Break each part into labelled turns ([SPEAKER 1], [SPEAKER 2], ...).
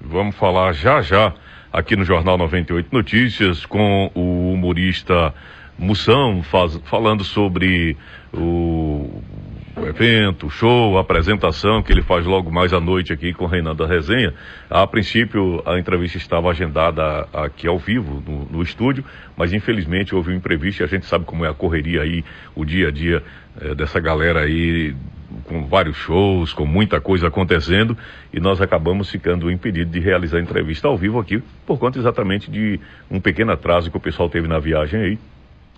[SPEAKER 1] vamos falar já já aqui no Jornal 98 Notícias com o humorista Moção, falando sobre o evento, o show, a apresentação que ele faz logo mais à noite aqui com o Reinaldo da Resenha. A princípio, a entrevista estava agendada aqui ao vivo, no estúdio, mas infelizmente houve um imprevisto e a gente sabe como é a correria aí, o dia a dia dessa galera aí, com vários shows, com muita coisa acontecendo, e nós acabamos ficando impedidos de realizar a entrevista ao vivo aqui, por conta exatamente de um pequeno atraso que o pessoal teve na viagem aí.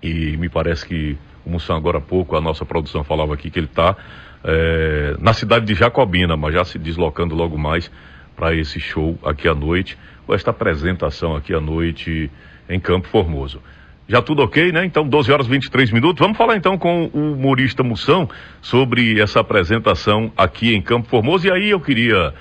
[SPEAKER 1] E me parece que o Moção, agora há pouco, a nossa produção falava aqui que ele está na cidade de Jacobina, mas já se deslocando logo mais para esse show aqui à noite, ou esta apresentação aqui à noite em Campo Formoso. Já tudo ok, né? Então, 12 horas e 23 minutos. Vamos falar então com o humorista Moção sobre essa apresentação aqui em Campo Formoso. E aí eu queria,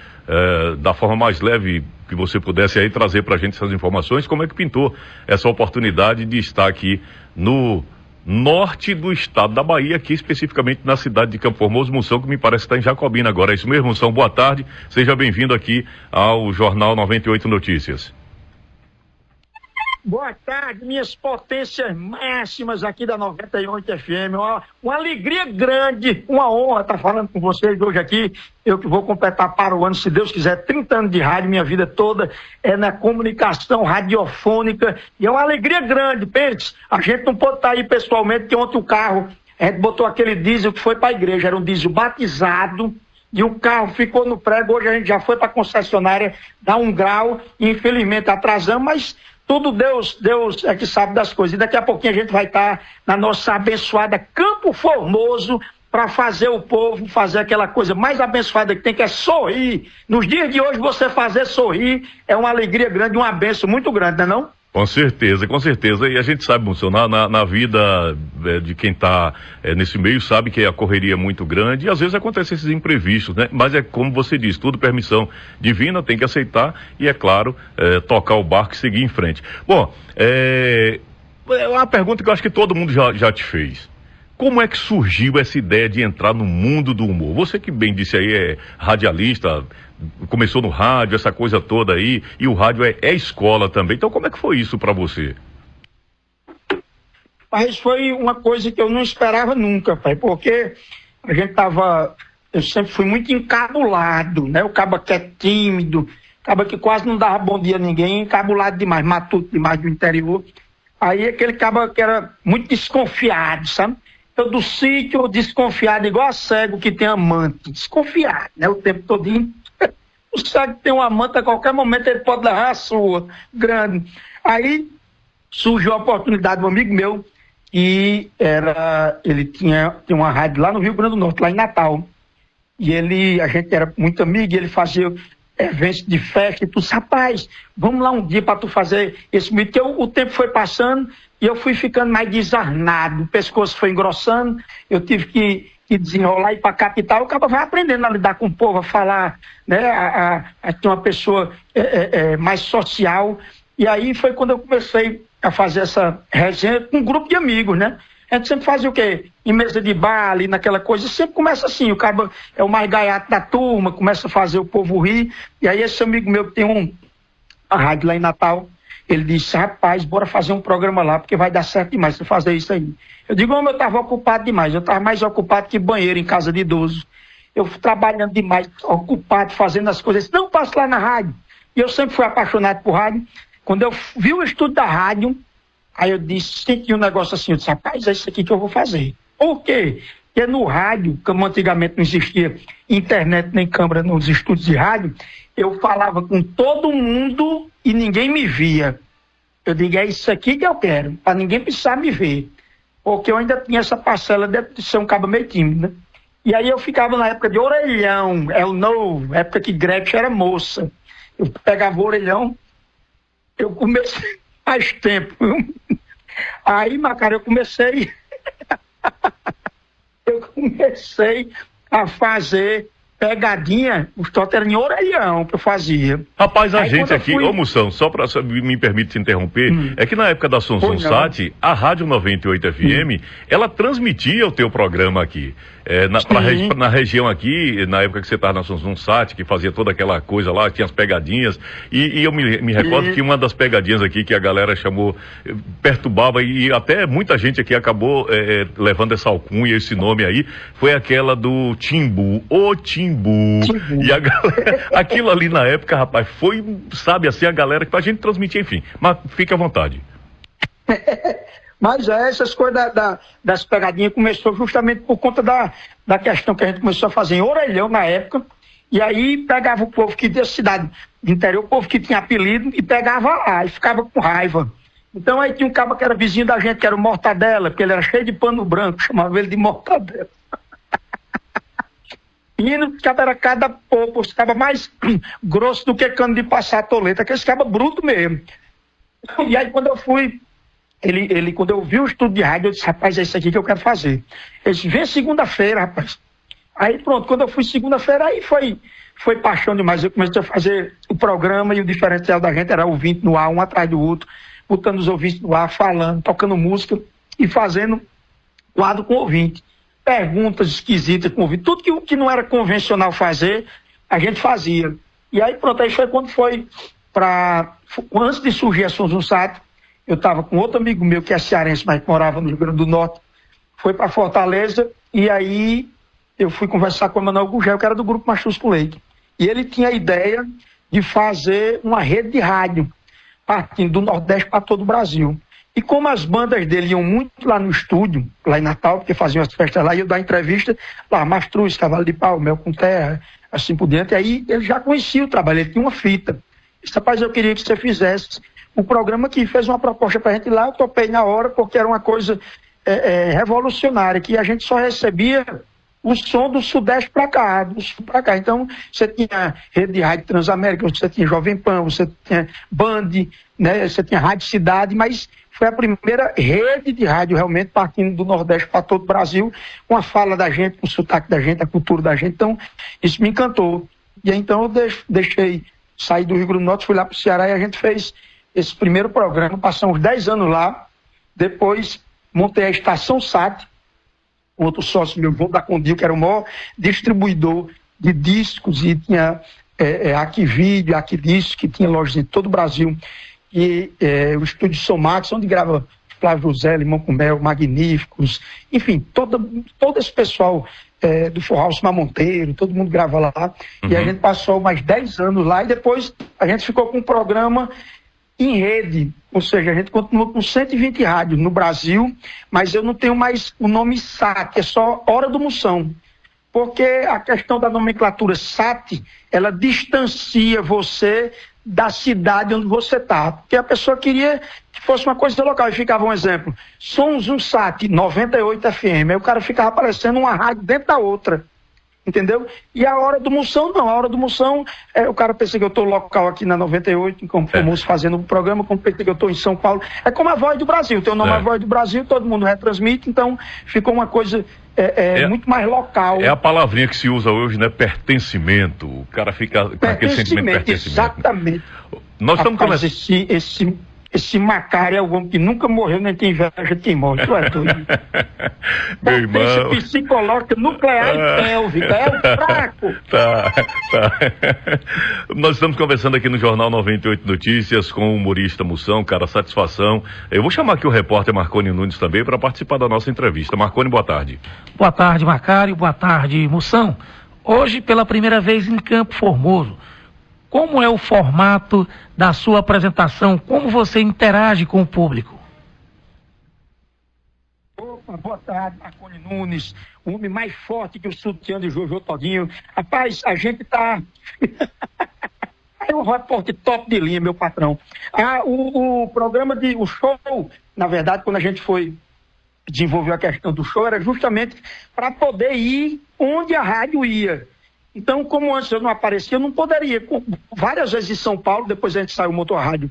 [SPEAKER 1] da forma mais leve que você pudesse aí trazer para a gente essas informações, como é que pintou essa oportunidade de estar aqui no norte do estado da Bahia, aqui especificamente na cidade de Campo Formoso. Moção, que me parece estar em Jacobina agora. É isso mesmo, Moção? Boa tarde, seja bem-vindo aqui ao Jornal 98 Notícias.
[SPEAKER 2] Boa tarde, minhas potências máximas aqui da 98 FM. Uma alegria grande, uma honra estar falando com vocês hoje aqui. Eu que vou completar para o ano, se Deus quiser, 30 anos de rádio, minha vida toda é na comunicação radiofônica. E é uma alegria grande, pense. A gente não pode estar aí pessoalmente, que ontem o carro, a gente botou aquele diesel que foi para a igreja, era um diesel batizado. E o carro ficou no prego. Hoje a gente já foi para a concessionária dar um grau. E infelizmente atrasamos, mas tudo Deus é que sabe das coisas. E daqui a pouquinho a gente vai estar na nossa abençoada Campo Formoso para fazer o povo fazer aquela coisa mais abençoada que tem, que é sorrir. Nos dias de hoje você fazer sorrir é uma alegria grande, uma bênção muito grande, não é não?
[SPEAKER 1] Com certeza, com certeza. E a gente sabe, Moção, na vida de quem está nesse meio, sabe que a correria é muito grande e às vezes acontecem esses imprevistos, né? Mas é como você diz, tudo permissão divina, tem que aceitar e, é claro, tocar o barco e seguir em frente. Bom, é uma pergunta que eu acho que todo mundo já te fez. Como é que surgiu essa ideia de entrar no mundo do humor? Você que bem disse aí, é radialista, começou no rádio, essa coisa toda aí, e o rádio é escola também. Então como é que foi isso para você?
[SPEAKER 2] Mas foi uma coisa que eu não esperava nunca, pai, porque eu sempre fui muito encabulado, né? O caba que é tímido, caba que quase não dava bom dia a ninguém, encabulado demais, matuto demais do interior. Aí aquele caba que era muito desconfiado, sabe? Eu do sítio, desconfiado, igual a cego que tem amante, desconfiado, né? O tempo todinho. O cego que tem uma amante, a qualquer momento ele pode levar a sua, grande. Aí surgiu a oportunidade de um amigo meu, e ele tinha uma rádio lá no Rio Grande do Norte, lá em Natal. E a gente era muito amigo, e ele fazia eventos de festa, e tu, rapaz, vamos lá um dia para tu fazer esse mito, que o tempo foi passando, e eu fui ficando mais desarnado, o pescoço foi engrossando, eu tive que desenrolar e ir para a capital, eu acaba vai aprendendo a lidar com o povo, a falar, né, a ter uma pessoa mais social, e aí foi quando eu comecei a fazer essa resenha com um grupo de amigos, né? A gente sempre fazia o quê? Em mesa de bar, ali naquela coisa, sempre começa assim, o cara é o mais gaiato da turma, começa a fazer o povo rir, e aí esse amigo meu que tem uma rádio lá em Natal, ele disse, rapaz, bora fazer um programa lá, porque vai dar certo demais você fazer isso aí. Eu digo, eu estava ocupado demais, eu estava mais ocupado que banheiro em casa de idoso. Eu trabalhando demais, ocupado, fazendo as coisas, não passo lá na rádio. E eu sempre fui apaixonado por rádio. Quando eu vi o estudo da rádio, aí eu disse, senti um negócio assim, eu disse, rapaz, é isso aqui que eu vou fazer. Por quê? Porque no rádio, como antigamente não existia internet nem câmera nos estúdios de rádio, eu falava com todo mundo e ninguém me via. Eu digo, é isso aqui que eu quero, para ninguém precisar me ver. Porque eu ainda tinha essa parcela de ser um cabo meio tímido, né? E aí eu ficava na época de orelhão, o novo, época que Gretchen era moça. Eu pegava o orelhão, eu comecei faz tempo. Aí, cara, eu comecei a fazer pegadinha, os totos eram em orelhão que eu fazia.
[SPEAKER 1] Rapaz, a gente aqui, ô Moção, só me permite te interromper, é que na época da Sonsonsat, a Rádio 98 FM, ela transmitia o teu programa aqui. Na região aqui, na época que você estava na Sunsat, que fazia toda aquela coisa lá, tinha as pegadinhas, e eu me recordo que uma das pegadinhas aqui que a galera chamou, perturbava, e até muita gente aqui acabou levando essa alcunha, esse nome aí, foi aquela do Timbu, o Timbu. E a galera, aquilo ali na época, rapaz, foi, sabe, assim, a galera que a gente transmitia, enfim, mas fique à vontade.
[SPEAKER 2] Mas essas coisas das pegadinhas começou justamente por conta da questão que a gente começou a fazer em Orelhão na época, e aí pegava o povo que da cidade do interior, o povo que tinha apelido, e pegava lá, e ficava com raiva. Então aí tinha um cara que era vizinho da gente, que era o Mortadela, porque ele era cheio de pano branco, chamava ele de Mortadela. E o cabo era cada pouco, ficava mais grosso do que cano de passar a toleta, aquele ficava bruto mesmo. E aí quando eu fui... quando eu vi o estudo de rádio, eu disse, rapaz, é isso aqui que eu quero fazer. Ele disse, vem segunda-feira, rapaz. Aí pronto, quando eu fui segunda-feira, aí foi paixão demais. Eu comecei a fazer o programa e o diferencial da gente era ouvinte no ar, um atrás do outro, botando os ouvintes no ar, falando, tocando música e fazendo quadro com ouvinte. Perguntas esquisitas com ouvinte. Tudo que não era convencional fazer, a gente fazia. E aí pronto, aí foi quando foi antes de surgir a Sunsat, eu estava com outro amigo meu que é cearense, mas que morava no Rio Grande do Norte, foi para Fortaleza, e aí eu fui conversar com o Manuel Gugel, que era do grupo Machusco Leite. E ele tinha a ideia de fazer uma rede de rádio, partindo do Nordeste para todo o Brasil. E como as bandas dele iam muito lá no estúdio, lá em Natal, porque faziam as festas lá, e eu dar entrevista lá, Mastruz, Cavalo de Pau, Mel com Terra, assim por diante, aí ele já conhecia o trabalho, ele tinha uma fita. Disse, rapaz, eu queria que você fizesse o programa, que fez uma proposta para a gente lá, eu topei na hora, porque era uma coisa revolucionária, que a gente só recebia o som do Sudeste para cá, do Sul para cá. Então, você tinha Rede de Rádio Transamérica, você tinha Jovem Pan, você tinha Band, né, você tinha Rádio Cidade, mas foi a primeira rede de rádio realmente partindo do Nordeste para todo o Brasil, com a fala da gente, com o sotaque da gente, a cultura da gente. Então, isso me encantou. E aí, então, eu deixei sair do Rio Grande do Norte, fui lá para o Ceará e a gente fez esse primeiro programa, passamos 10 anos lá, depois montei a Estação SAT, outro sócio meu, Vô da Condil, que era o maior distribuidor de discos, e tinha Aqui Vídeo, Aqui Discos, que tinha lojas em todo o Brasil, e o Estúdio Somax, onde grava Flávio José, Limão com Mel, Magníficos, enfim, todo esse pessoal do Forró, Alcimar Monteiro, todo mundo grava lá, e a gente passou mais 10 anos lá, e depois a gente ficou com um programa em rede, ou seja, a gente continua com 120 rádios no Brasil, mas eu não tenho mais o nome SAT, é só Hora do Moção, porque a questão da nomenclatura SAT, ela distancia você da cidade onde você está, porque a pessoa queria que fosse uma coisa local, e ficava um exemplo, Sons um SAT 98 FM, aí o cara ficava aparecendo uma rádio dentro da outra, entendeu? E a Hora do Moção, não. A Hora do Moção, o cara pensa que eu estou local aqui na 98, como famoso fazendo um programa, como pensa que eu estou em São Paulo. É como a Voz do Brasil. Tem o nome A Voz do Brasil, todo mundo retransmite, então ficou uma coisa muito mais local.
[SPEAKER 1] É a palavrinha que se usa hoje, né? Pertencimento. O cara fica com aquele sentimento de pertencimento.
[SPEAKER 2] Exatamente.
[SPEAKER 1] Nós estamos começando.
[SPEAKER 2] Esse Macário é o homem que nunca morreu, nem tem inveja de quem morre. Tu é doido.
[SPEAKER 1] Meu irmão.
[SPEAKER 2] Psicológica, nuclear e pélvica. É o fraco.
[SPEAKER 1] Tá. Nós estamos conversando aqui no Jornal 98 Notícias com o humorista Moção, cara, satisfação. Eu vou chamar aqui o repórter Marconi Nunes também para participar da nossa entrevista. Marconi, boa tarde.
[SPEAKER 3] Boa tarde, Macário. Boa tarde, Moção. Hoje, pela primeira vez em Campo Formoso, como é o formato da sua apresentação? Como você interage com o público?
[SPEAKER 2] Opa, boa tarde, Marconi Nunes, o homem mais forte que o sutiã de Jojo Todinho. Rapaz, a gente tá... É um repórter top de linha, meu patrão. O programa o show, na verdade, quando a gente desenvolveu a questão do show, era justamente para poder ir onde a rádio ia. Então, como antes eu não aparecia, eu não poderia. Várias vezes em São Paulo, depois a gente saiu Motor Rádio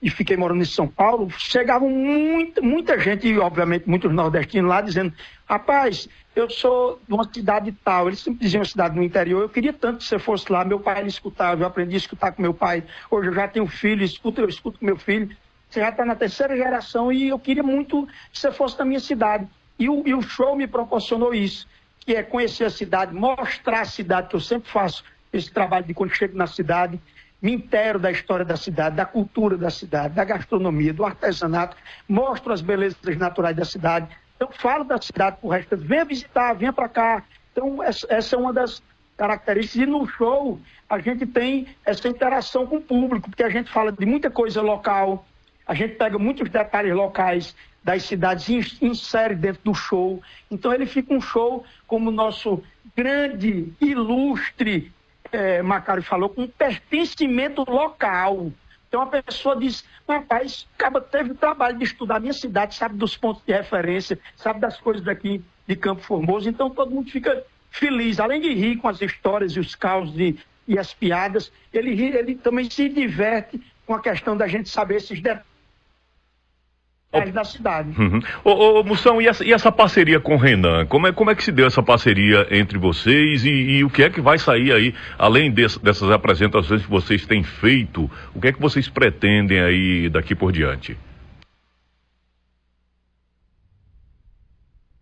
[SPEAKER 2] e fiquei morando em São Paulo, chegavam muita gente, e obviamente muitos nordestinos lá, dizendo, rapaz, eu sou de uma cidade tal. Eles sempre diziam cidade no interior, eu queria tanto que você fosse lá. Meu pai, ele escutava, eu aprendi a escutar com meu pai. Hoje eu já tenho filho, eu escuto com meu filho. Você já está na terceira geração e eu queria muito que você fosse na minha cidade. E o show me proporcionou isso. que é conhecer a cidade, mostrar a cidade, que eu sempre faço esse trabalho de quando chego na cidade, me inteiro da história da cidade, da cultura da cidade, da gastronomia, do artesanato, mostro as belezas naturais da cidade. Então, falo da cidade pro resto, venha visitar, venha para cá. Então, essa é uma das características. E no show, a gente tem essa interação com o público, porque a gente fala de muita coisa local, a gente pega muitos detalhes locais das cidades e insere dentro do show. Então, ele fica um show como o nosso grande, ilustre, Macário falou, com pertencimento local. Então a pessoa diz, rapaz, acaba teve o trabalho de estudar a minha cidade, sabe dos pontos de referência, sabe das coisas daqui de Campo Formoso, então todo mundo fica feliz, além de rir com as histórias e os causos e as piadas, ele também se diverte com a questão da gente saber esses detalhes da cidade.
[SPEAKER 1] Ô, Moção, e essa parceria com o Renan? Como é que se deu essa parceria entre vocês e o que é que vai sair aí, além dessas apresentações que vocês têm feito, o que é que vocês pretendem aí daqui por diante?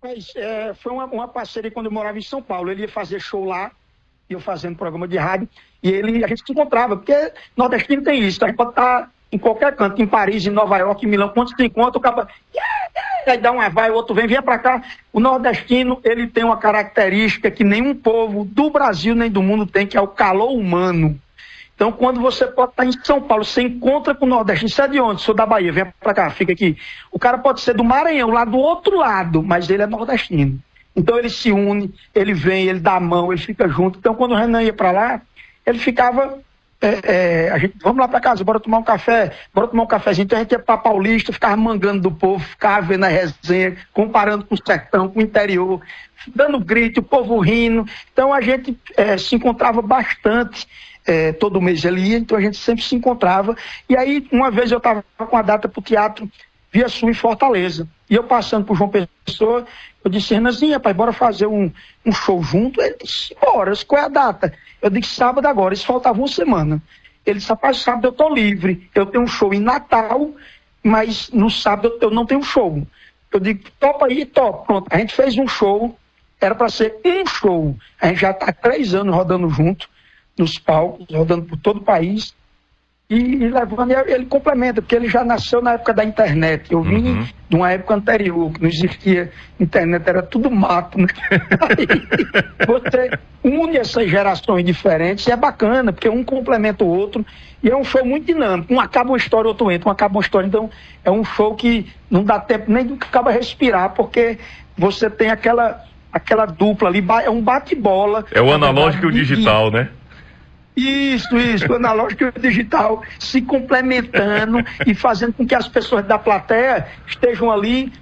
[SPEAKER 2] Mas, foi uma parceria quando eu morava em São Paulo. Ele ia fazer show lá, eu fazendo programa de rádio, e a gente se encontrava, porque nordestino tem isso, a gente pode estar em qualquer canto, em Paris, em Nova York, em Milão, quando se encontra, o cara aí dá uma vai, o outro vem pra cá. O nordestino, ele tem uma característica que nenhum povo do Brasil nem do mundo tem, que é o calor humano. Então, quando você pode estar em São Paulo, você encontra com o nordestino, você é de onde? Sou da Bahia, vem pra cá, fica aqui. O cara pode ser do Maranhão, lá do outro lado, mas ele é nordestino. Então, ele se une, ele vem, ele dá a mão, ele fica junto. Então, quando o Renan ia pra lá, ele ficava... a gente, vamos lá para casa, bora tomar um cafezinho. Então a gente ia para Paulista, ficava mangando do povo, ficava vendo a resenha, comparando com o sertão, com o interior, dando grito, o povo rindo. Então a gente se encontrava bastante, todo mês ele ia, então a gente sempre se encontrava. E aí, uma vez eu estava com a data para o Teatro Via Sul em Fortaleza, e eu passando por João Pessoa, eu disse, Renanzinho, rapaz, bora fazer um show junto? Ele disse, bora, qual é a data? Eu disse, sábado agora, isso faltava uma semana. Ele disse, rapaz, sábado eu tô livre, eu tenho um show em Natal, mas no sábado eu não tenho show. Eu digo, topa aí, topa. Pronto, a gente fez um show, era para ser um show. A gente já está há 3 anos rodando junto, nos palcos, rodando por todo o país, e levando, ele complementa, porque ele já nasceu na época da internet. Eu vim de uma época anterior, que não existia internet, era tudo mato, né? Aí, você une essas gerações diferentes e é bacana, porque um complementa o outro, e é um show muito dinâmico. Um acaba uma história, outro entra, um acaba uma história. Então, é um show que não dá tempo nem do que acaba respirar, porque você tem aquela dupla ali, é um bate-bola.
[SPEAKER 1] É o analógico e o digital, né?
[SPEAKER 2] Isso, o analógico e o digital se complementando e fazendo com que as pessoas da plateia estejam ali,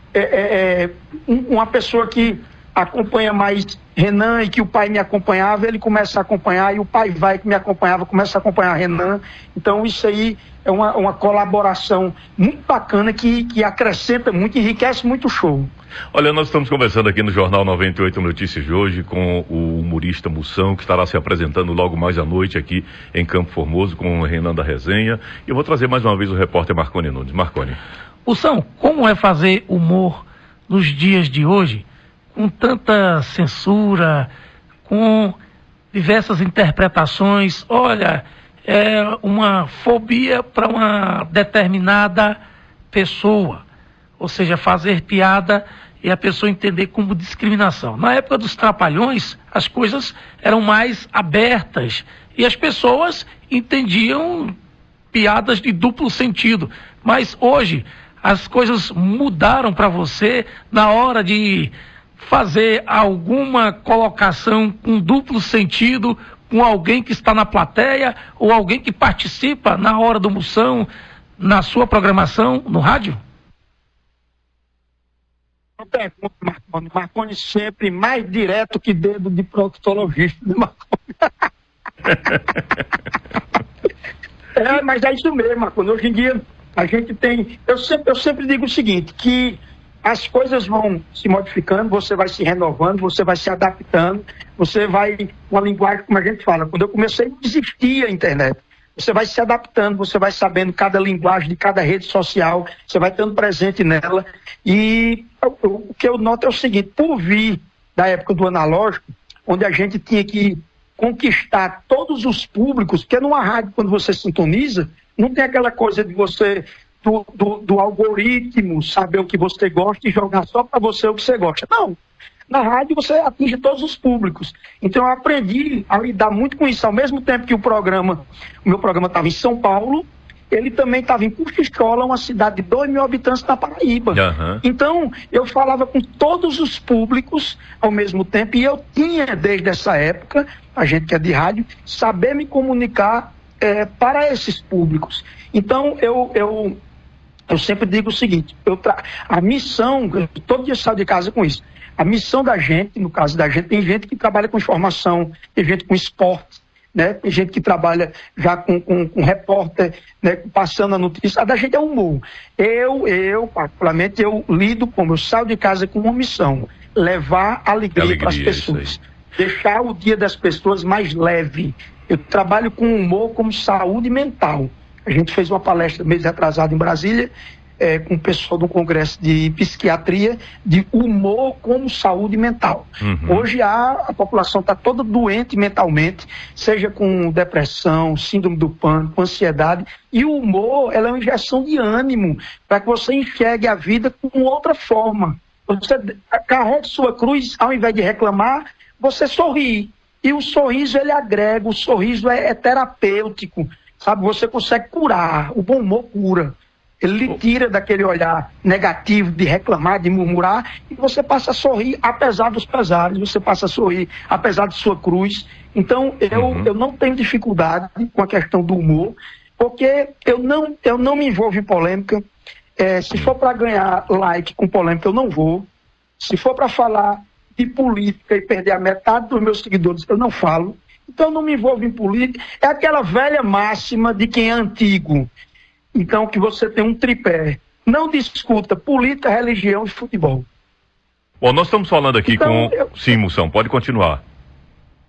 [SPEAKER 2] uma pessoa que acompanha mais Renan e que o pai me acompanhava, ele começa a acompanhar, e o pai vai que me acompanhava, começa a acompanhar Renan. Então isso aí é uma colaboração muito bacana que acrescenta muito, enriquece muito o show.
[SPEAKER 1] Olha, nós estamos conversando aqui no Jornal 98 Notícias de hoje com o humorista Moção, que estará se apresentando logo mais à noite aqui em Campo Formoso com o Renan da Resenha. E eu vou trazer mais uma vez o repórter Marconi Nunes. Marconi.
[SPEAKER 3] Moção, como é fazer humor nos dias de hoje, com tanta censura, com diversas interpretações? Olha, é uma fobia para uma determinada pessoa, ou seja, fazer piada e a pessoa entender como discriminação. Na época dos Trapalhões, as coisas eram mais abertas e as pessoas entendiam piadas de duplo sentido. Mas hoje, as coisas mudaram para você na hora de fazer alguma colocação com duplo sentido com alguém que está na plateia ou alguém que participa na hora do Moção, na sua programação no rádio?
[SPEAKER 2] Marconi sempre mais direto que dedo de proctologista, né, Marconi? Mas é isso mesmo, Marconi. Hoje em dia a gente tem... Eu sempre digo o seguinte, que as coisas vão se modificando, você vai se renovando, você vai se adaptando, você vai... Uma linguagem, como a gente fala, quando eu comecei, não existia a internet. Você vai se adaptando, você vai sabendo cada linguagem de cada rede social, você vai estando presente nela. E o que eu noto é o seguinte, por vir da época do analógico, onde a gente tinha que conquistar todos os públicos, porque numa rádio, quando você sintoniza, não tem aquela coisa de você, do algoritmo, saber o que você gosta e jogar só para você o que você gosta. Não. Na rádio você atinge todos os públicos. Então eu aprendi a lidar muito com isso. Ao mesmo tempo que o meu programa estava em São Paulo, ele também estava em Cuxichola, uma cidade de 2 mil habitantes na Paraíba.
[SPEAKER 1] Uhum.
[SPEAKER 2] Então, eu falava com todos os públicos ao mesmo tempo, e eu tinha, desde essa época, a gente que é de rádio, saber me comunicar para esses públicos. Então, eu sempre digo o seguinte, a missão, eu todo dia saio de casa com isso, a missão da gente, no caso da gente, tem gente que trabalha com informação, tem gente com esporte, né? Tem gente que trabalha já com repórter, né? Passando a notícia. A da gente é humor. Particularmente, eu lido como eu saio de casa com uma missão: levar alegria para as pessoas. Deixar o dia das pessoas mais leve. Eu trabalho com humor como saúde mental. A gente fez uma palestra mês atrasado em Brasília, com o pessoal do Congresso de Psiquiatria, de humor como saúde mental. Uhum. Hoje a população está toda doente mentalmente, seja com depressão, síndrome do pânico, ansiedade, e o humor ela é uma injeção de ânimo para que você enxergue a vida com outra forma. Você carregue sua cruz, ao invés de reclamar, você sorri. E o sorriso ele agrega, o sorriso é terapêutico, sabe? Você consegue curar, o bom humor cura. Ele lhe tira daquele olhar negativo, de reclamar, de murmurar, e você passa a sorrir apesar dos pesares, você passa a sorrir apesar de sua cruz. Então, eu não tenho dificuldade com a questão do humor, porque eu não me envolvo em polêmica. Se for para ganhar like com polêmica, eu não vou. Se for para falar de política e perder a metade dos meus seguidores, eu não falo. Então, eu não me envolvo em política. É aquela velha máxima de quem é antigo. Então, que você tem um tripé. Não discuta política, religião e futebol.
[SPEAKER 1] Bom, nós estamos falando aqui Sim, Moção, pode continuar.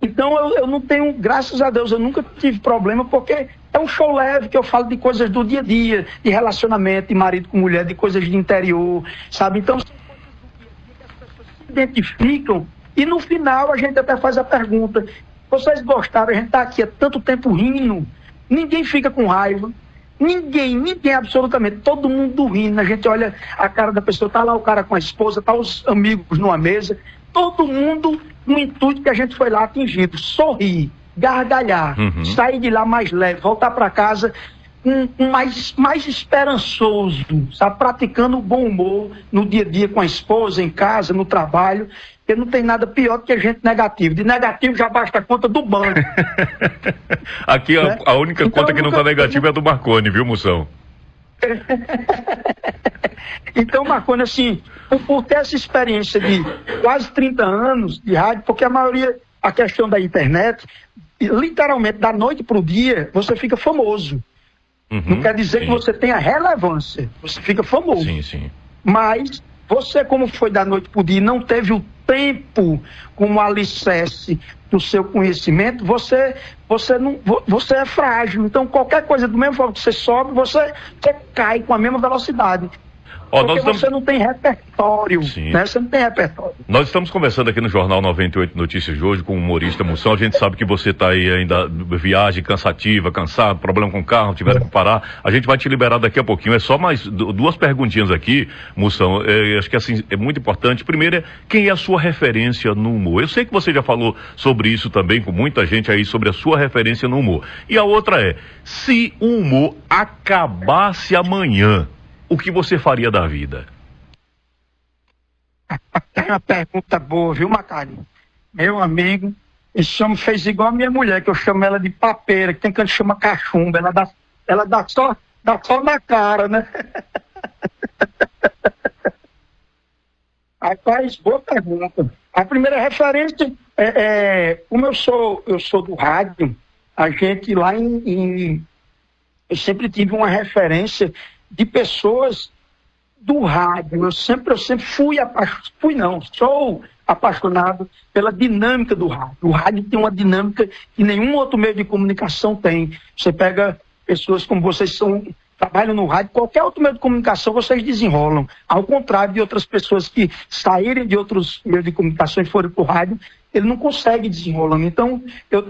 [SPEAKER 2] Então, eu não tenho, graças a Deus, eu nunca tive problema, porque é um show leve que eu falo de coisas do dia a dia, de relacionamento, de marido com mulher, de coisas de interior, sabe? Então, são coisas do dia a dia que as pessoas se identificam, e no final a gente até faz a pergunta: vocês gostaram? A gente está aqui há tanto tempo rindo, ninguém fica com raiva. Ninguém, absolutamente, todo mundo rindo, a gente olha a cara da pessoa, tá lá o cara com a esposa, tá os amigos numa mesa, todo mundo no intuito que a gente foi lá atingido, sorrir, gargalhar, sair de lá mais leve, voltar para casa mais esperançoso, sabe? Praticando o bom humor no dia a dia com a esposa, em casa, no trabalho, porque não tem nada pior do que a gente negativo. De negativo já basta a conta do banco.
[SPEAKER 1] Aqui né? A única então, conta que não está negativa é a do Marconi, viu, Moção?
[SPEAKER 2] Então, Marconi, assim, por ter essa experiência de quase 30 anos de rádio, porque a questão da internet, literalmente, da noite para o dia, você fica famoso. Não quer dizer que você tenha relevância, você fica famoso.
[SPEAKER 1] Sim. Mas
[SPEAKER 2] você, como foi da noite para o dia e não teve o tempo como alicerce do seu conhecimento, você é frágil. Então, qualquer coisa do mesmo modo que você sobe, você cai com a mesma velocidade. Porque você não tem repertório, né? Você não tem repertório.
[SPEAKER 1] Nós estamos conversando aqui no Jornal 98 Notícias de hoje com o humorista Moção. A gente sabe que você está aí ainda viagem cansativa, cansado, problema com o carro, tiveram que parar. A gente vai te liberar daqui a pouquinho. É só mais 2 perguntinhas aqui, Moção. Acho que assim é muito importante. Primeiro quem é a sua referência no humor? Eu sei que você já falou sobre isso também com muita gente aí, sobre a sua referência no humor. E a outra se o humor acabasse amanhã, o que você faria da vida?
[SPEAKER 2] É uma pergunta boa, viu, Macari? Meu amigo, esse homem fez igual a minha mulher, que eu chamo ela de papeira, que tem que chama cachumba. Ela dá só na cara, né? Rapaz, boa pergunta. A primeira referência como eu sou do rádio, a gente lá eu sempre tive uma referência de pessoas do rádio. Eu sempre sou apaixonado pela dinâmica do rádio. O rádio tem uma dinâmica que nenhum outro meio de comunicação tem. Você pega pessoas como vocês trabalham no rádio, qualquer outro meio de comunicação vocês desenrolam. Ao contrário de outras pessoas que saírem de outros meios de comunicação e forem para o rádio, ele não consegue desenrolando. Então, eu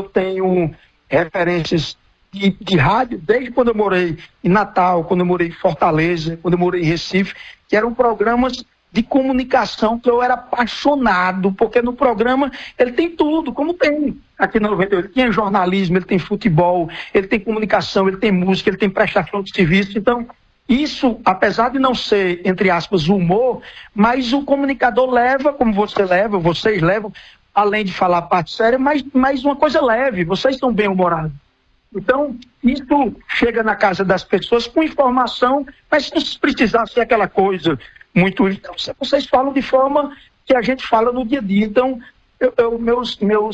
[SPEAKER 2] tenho referências de rádio desde quando eu morei em Natal, quando eu morei em Fortaleza, quando eu morei em Recife, que eram programas de comunicação que eu era apaixonado, porque no programa ele tem tudo, como tem aqui na 98. Ele tem jornalismo, ele tem futebol, ele tem comunicação, ele tem música, ele tem prestação de serviço. Então, isso, apesar de não ser, entre aspas, humor, mas o comunicador leva, como você leva, vocês levam, além de falar a parte séria, mas uma coisa leve, vocês estão bem-humorados. Então, isso chega na casa das pessoas com informação, mas se precisar ser aquela coisa muito... Então, vocês falam de forma que a gente fala no dia a dia. Então,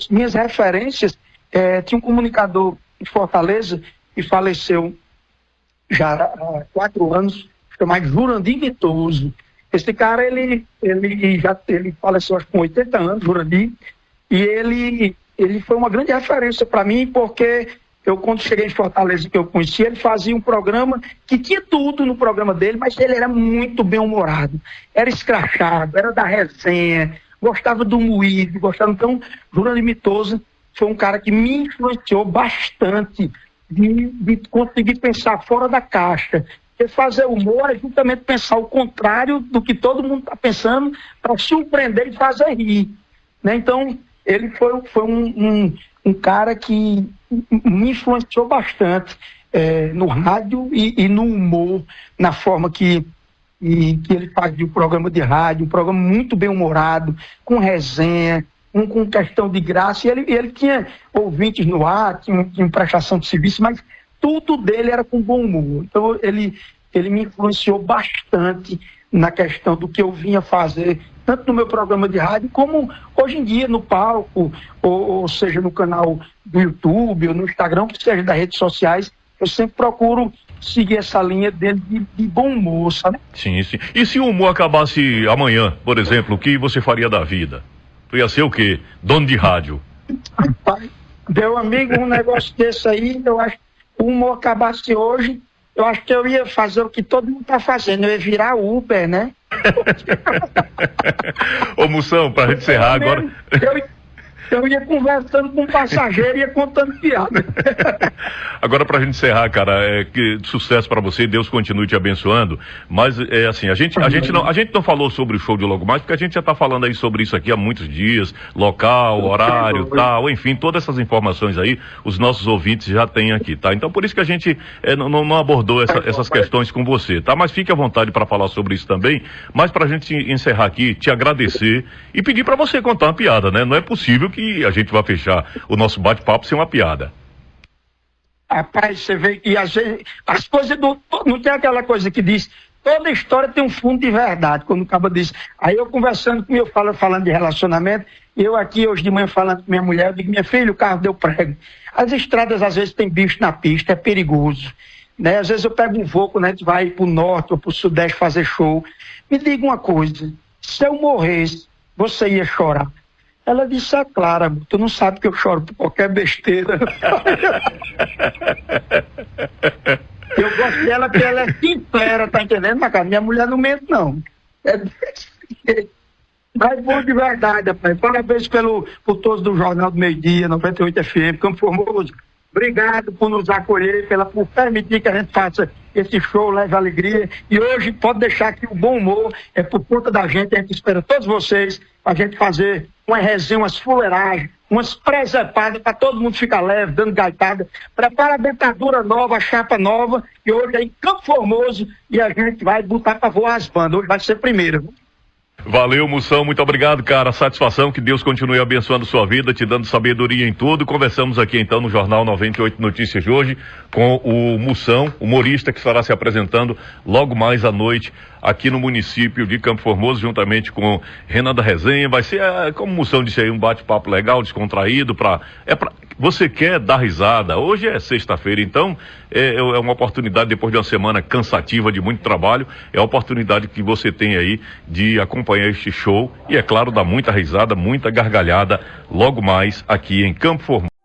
[SPEAKER 2] minhas referências, tinha um comunicador em Fortaleza que faleceu já há 4 anos, chamado Jurandir Vitoso. Esse cara, ele faleceu acho, com 80 anos, Jurandir, e ele foi uma grande referência para mim, porque quando cheguei em Fortaleza, que eu conheci, ele fazia um programa que tinha tudo no programa dele, mas ele era muito bem-humorado, era escrachado, era da resenha, gostava do moído, gostava. Então, Jurandir Vitoso foi um cara que me influenciou bastante de conseguir pensar fora da caixa. Porque fazer humor é justamente pensar o contrário do que todo mundo está pensando para surpreender e fazer rir, né? Então, ele foi um cara que me influenciou bastante no rádio e no humor, na forma que ele fazia o programa de rádio, um programa muito bem-humorado, com resenha, com questão de graça, e ele tinha ouvintes no ar, tinha prestação de serviço, mas tudo dele era com bom humor. Então ele me influenciou bastante na questão do que eu vinha fazer, tanto no meu programa de rádio, como hoje em dia no palco, ou seja, no canal do YouTube, ou no Instagram, que seja das redes sociais. Eu sempre procuro seguir essa linha dele de bom humor, sabe?
[SPEAKER 1] Sim, sim. E se o humor acabasse amanhã, por exemplo, o que você faria da vida? Tu ia ser o quê? Dono de rádio?
[SPEAKER 2] Rapaz, meu amigo, um negócio desse aí, eu acho que o humor acabasse hoje, eu acho que eu ia fazer o que todo mundo está fazendo, eu ia virar Uber, né?
[SPEAKER 1] Ô, Moção, pra gente encerrar agora...
[SPEAKER 2] Eu ia conversando com o passageiro e ia contando piada.
[SPEAKER 1] Agora, pra gente encerrar, cara, sucesso pra você, Deus continue te abençoando, mas assim, a gente não falou sobre o show de logo mais, porque a gente já tá falando aí sobre isso aqui há muitos dias, local, horário, tal, enfim, todas essas informações aí, os nossos ouvintes já têm aqui, tá? Então, por isso que a gente não abordou essas questões com você, tá? Mas fique à vontade para falar sobre isso também, mas pra gente encerrar aqui, te agradecer e pedir pra você contar uma piada, né? Não é possível que a gente vai fechar o nosso bate-papo sem uma piada.
[SPEAKER 2] Rapaz, você vê que as coisas não tem aquela coisa que diz, toda história tem um fundo de verdade, quando o cabo diz. Aí eu conversando com falando de relacionamento, eu aqui hoje de manhã falando com minha mulher, eu digo, minha filha, o carro deu prego. As estradas às vezes tem bicho na pista, é perigoso, né? Às vezes eu pego um voo quando a gente vai pro norte ou pro sudeste fazer show. Me diga uma coisa, se eu morresse, você ia chorar? Ela disse, Clara, tu não sabe que eu choro por qualquer besteira. Eu gosto dela porque ela é sincera, tá entendendo, Macá? Minha mulher não mente, não. Mas bom de verdade, rapaz. Parabéns por todos do Jornal do Meio-Dia, 98 FM, Campo Formoso. Obrigado por nos acolher, por permitir que a gente faça esse show, leve alegria. E hoje pode deixar que o bom humor é por conta da gente. A gente espera todos vocês para a gente fazer uma resenha, umas fuleiragens, umas presepadas para todo mundo ficar leve, dando gaitada. Prepara a dentadura nova, a chapa nova, que hoje é em Campo Formoso e a gente vai botar para voar as bandas. Hoje vai ser primeiro.
[SPEAKER 1] Valeu, Moção, muito obrigado, cara. Satisfação, que Deus continue abençoando sua vida, te dando sabedoria em tudo. Conversamos aqui então no Jornal 98 Notícias de hoje com o Moção, humorista que estará se apresentando logo mais à noite aqui no município de Campo Formoso, juntamente com Renan da Resenha. Vai ser, como o Moção disse aí, um bate-papo legal, descontraído, você quer dar risada. Hoje é sexta-feira, então é uma oportunidade, depois de uma semana cansativa de muito trabalho, é a oportunidade que você tem aí de acompanhar este show e, é claro, dar muita risada, muita gargalhada logo mais aqui em Campo Formoso.